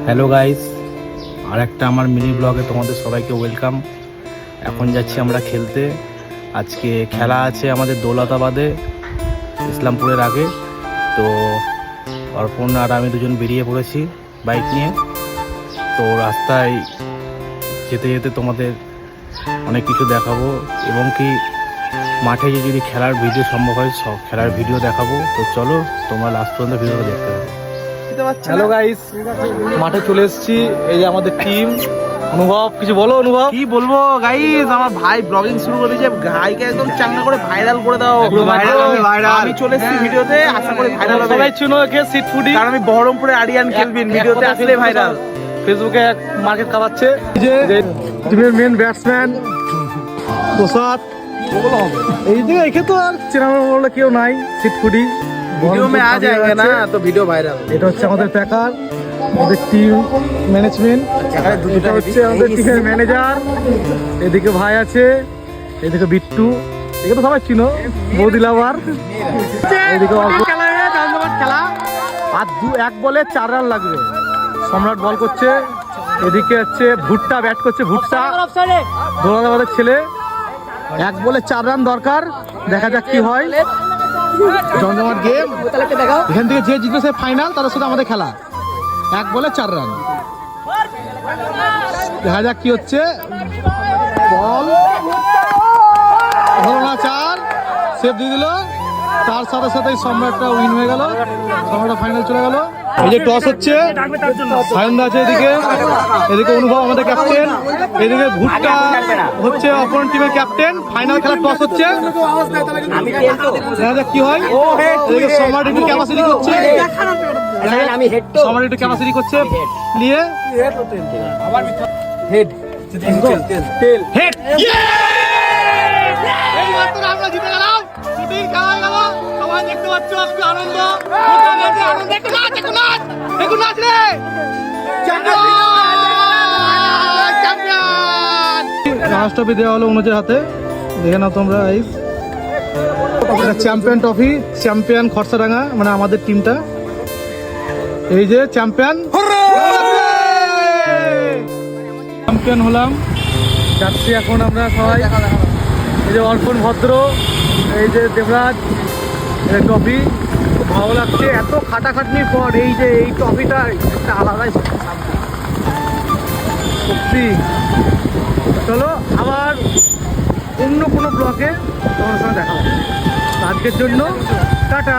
Hello guys, আর একটা আমার mini ব্লগে তোমাদের সবাইকে ওয়েলকাম। এখন যাচ্ছি আমরা খেলতে। আজকে খেলা আছে আমাদের দৌলতাবাদে, ইসলামপুরের আগে। তো অর্পণ আর আমি দুজন বেরিয়ে পড়েছি বাইক নিয়ে। তো রাস্তায় যেতে যেতে তোমাদের অনেক কিছু দেখাবো, এবং কি মাঠে যদি খেলার ভিডিও সম্ভব হয় সব খেলার ভিডিও দেখাবো। তো চলো তোমরা লাস্ট পর্যন্ত ভিডিওটা দেখতে হবে। হ্যালো গাইস, মাঠে চলে এসেছি। এই যে আমাদের টিম। অনুভব, কিছু বলো। অনুভব কি বলবো গাইস, আমার ভাই ব্লগিং শুরু করে দিয়েছে। ভাইকে একদম চাঙ্গা করে ভাইরাল করে দাও। আমি চলে এসেছি ভিডিওতে, আশা করি ভাইরাল হবে। সবাই চিনো একে সিট ফুডি, কারণ আমি বহরমপুরে আরিয়ান খেলবিন, ভিডিওতে আসলে ভাইরাল। ফেসবুকে মার্কেট খাওয়াচ্ছে। যে টিমের মেন ব্যাটসম্যান প্রসাদ। এই যে একে তো আর চেনানো বলে কেউ নাই। সিট ফুডি ভিডিও মে আ যায়গে না তো ভিডিও ভাইরাল। এটা হচ্ছে আমাদের প্যাকার, আমাদের টিম ম্যানেজমেন্ট। এটা হচ্ছে আমাদের টিমের ম্যানেজার। এদিকে ভাই আছে, এদিকে বিট্টু, এদিকে তো সবাই চিনো, বৌদিলাবার। এদিকে খেলা আর এক বলে 4 রান লাগবে। সম্রাট বল করছে, এদিকে হচ্ছে ভুট্টা ব্যাট করছে। ভুট্টা দৌলতাবাদের ছেলে। 1 বলে 4 রান দরকার, দেখা যাক কি হয়। জমজমাট গেম। এখান থেকে যে জিতবে সে ফাইনাল, তাদের সাথে আমাদের খেলা। 1 বলে 4 রান, দেখা যাক কি হচ্ছে। বল হলো না, 4 সেভ দিয়ে দিল। তার সাথে সাথে সম্রাটটা উইন হয়ে গেল, সম্রাটটা ফাইনাল চলে গেল। এই যে টস হচ্ছে, সায়নদা আছে এদিকে, এদিকে অনুভব আমাদের ক্যাপ্টেন, এদিকে ভুট্টা হচ্ছে অপোনেন্ট টিমের ক্যাপ্টেন। ফাইনাল খেলা টস হচ্ছে, দেখা যাক কি হয়। এদিকে সম্রাট একটু ক্যাপাসিটি করছে, সম্রাট একটু ক্যাপাসিটি করছে নিয়ে হেড। আমরা জিতে গেলাম, শুটিং খেলা হয়ে গেল। সবাই দেখতে পাচ্ছ একটু আনন্দ। লাস্ট ট্রফি দেওয়া হলো অনুজের হাতে, দেখে নাও তোমরা। চ্যাম্পিয়ন ট্রফি, চ্যাম্পিয়ন খরচাডাঙ্গা, মানে আমাদের টিমটা। এই যে চ্যাম্পিয়ন, চ্যাম্পিয়ন হলাম। যাচ্ছি এখন আমরা সবাই। এই যে অর্পণ ভদ্র, এই যে দেবরাজ, ট্রফি। খুব ভালো লাগছে, এত খাটাখাটনির পর এই যে এই ট্রফিটা একটা আলাদাই সত্যি। চলো আবার অন্য কোনো ব্লকে তোমার সঙ্গে দেখা হবে। আজকের জন্য টাটা।